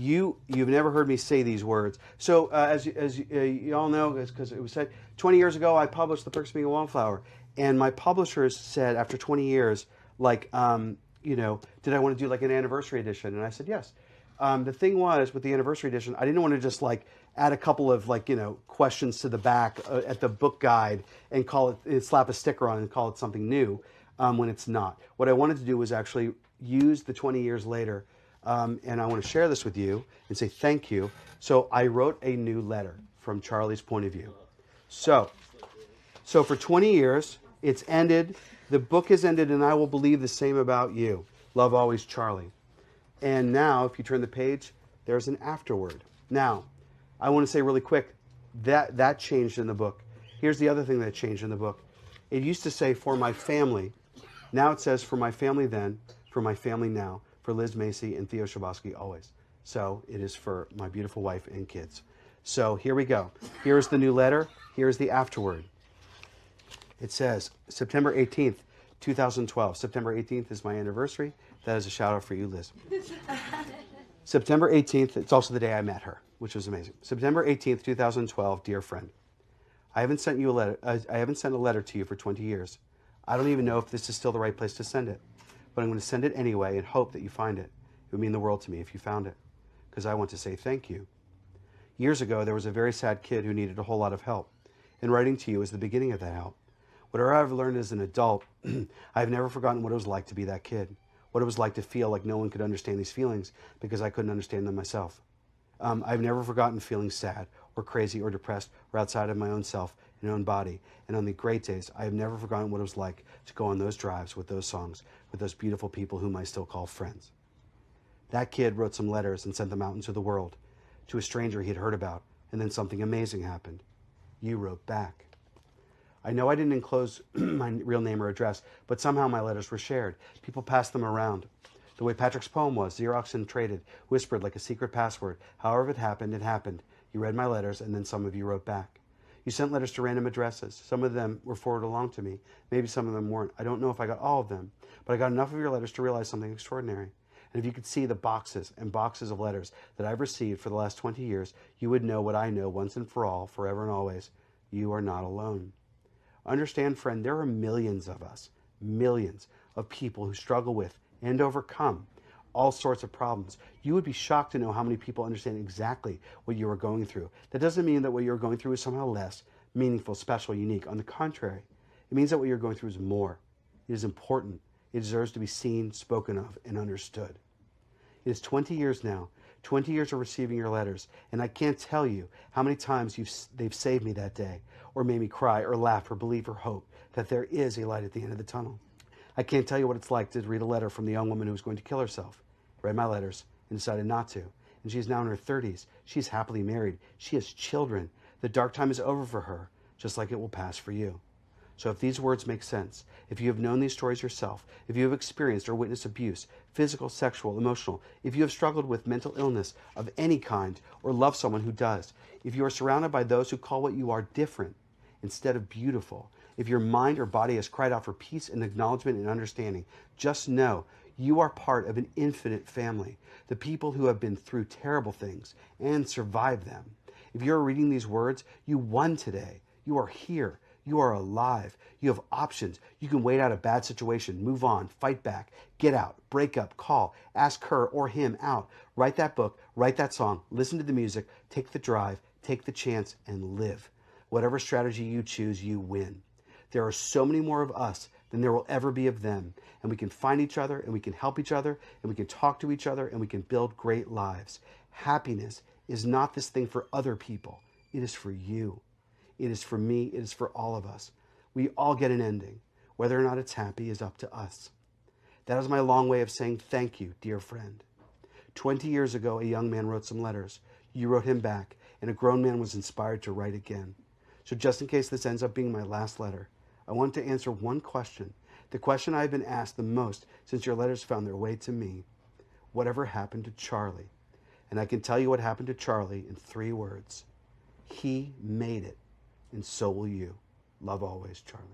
you've never heard me say these words. So as you all know, because it was said 20 years ago, I published The Perks of Being a Wallflower, and my publishers said after 20 years, like, did I want to do like an anniversary edition? And I said yes. The thing was with the anniversary edition, I didn't want to just like add a couple of questions to the back at the book guide and call it, slap a sticker on it and call it something new when it's not. What I wanted to do was actually use the 20 years later. And I want to share this with you and say thank you. So I wrote a new letter from Charlie's point of view. So for 20 years, it's ended. The book has ended, and I will believe the same about you. Love always, Charlie. And now, if you turn the page, there's an afterword. Now, I want to say really quick, that changed in the book. Here's the other thing that changed in the book. It used to say, for my family. Now it says, for my family then, for my family now. For Liz Macy and Theo Chbosky always. So it is for my beautiful wife and kids. So here we go. Here's the new letter. Here's the afterword. It says, September 18th, 2012. September 18th is my anniversary. That is a shout out for you, Liz. September 18th, it's also the day I met her, which was amazing. September 18th, 2012, dear friend. I haven't sent you a letter. I haven't sent a letter to you for 20 years. I don't even know if this is still the right place to send it. But I'm going to send it anyway and hope that you find it. It would mean the world to me if you found it, because I want to say thank you. Years ago, there was a very sad kid who needed a whole lot of help, and writing to you is the beginning of that help. Whatever I've learned as an adult, I've never forgotten what it was like to be that kid, what it was like to feel like no one could understand these feelings because I couldn't understand them myself. I've never forgotten feeling sad or crazy or depressed or outside of my own self and own body. And on the great days, I have never forgotten what it was like to go on those drives with those songs, with those beautiful people whom I still call friends. That kid wrote some letters and sent them out into the world to a stranger he had heard about, and then something amazing happened. You wrote back. I know I didn't enclose my real name or address, but somehow my letters were shared. People passed them around. The way Patrick's poem was, Xeroxed and traded, whispered like a secret password. However it happened, it happened. You read my letters, and then some of you wrote back. You sent letters to random addresses. Some of them were forwarded along to me. Maybe some of them weren't. I don't know if I got all of them, but I got enough of your letters to realize something extraordinary. And if you could see the boxes and boxes of letters that I've received for the last 20 years, you would know what I know once and for all, forever and always. You are not alone. Understand, friend, there are millions of us, millions of people who struggle with and overcome all sorts of problems. You would be shocked to know how many people understand exactly what you are going through. That doesn't mean that what you're going through is somehow less meaningful, special, unique. On the contrary, it means that what you're going through is more. It is important. It deserves to be seen, spoken of, and understood. It is 20 years now, 20 years of receiving your letters, and I can't tell you how many times they've saved me that day, or made me cry, or laugh, or believe, or hope that there is a light at the end of the tunnel. I can't tell you what it's like to read a letter from the young woman who was going to kill herself. Read my letters and decided not to. And she's now in her 30s. She's happily married. She has children. The dark time is over for her, just like it will pass for you. So if these words make sense, if you have known these stories yourself, if you have experienced or witnessed abuse, physical, sexual, emotional, if you have struggled with mental illness of any kind or love someone who does, if you are surrounded by those who call what you are different instead of beautiful, if your mind or body has cried out for peace and acknowledgement and understanding, just know you are part of an infinite family, the people who have been through terrible things and survived them. If you're reading these words, you won today. You are here. You are alive. You have options. You can wait out a bad situation, move on, fight back, get out, break up, call, ask her or him out, write that book, write that song, listen to the music, take the drive, take the chance, and live. Whatever strategy you choose, you win. There are so many more of us than there will ever be of them. And we can find each other, and we can help each other, and we can talk to each other, and we can build great lives. Happiness is not this thing for other people. It is for you. It is for me. It is for all of us. We all get an ending. Whether or not it's happy is up to us. That is my long way of saying thank you, dear friend. 20 years ago, a young man wrote some letters. You wrote him back, and a grown man was inspired to write again. So just in case this ends up being my last letter, I want to answer one question, the question I've been asked the most since your letters found their way to me. Whatever happened to Charlie? And I can tell you what happened to Charlie in 3 words. He made it, and so will you. Love always, Charlie.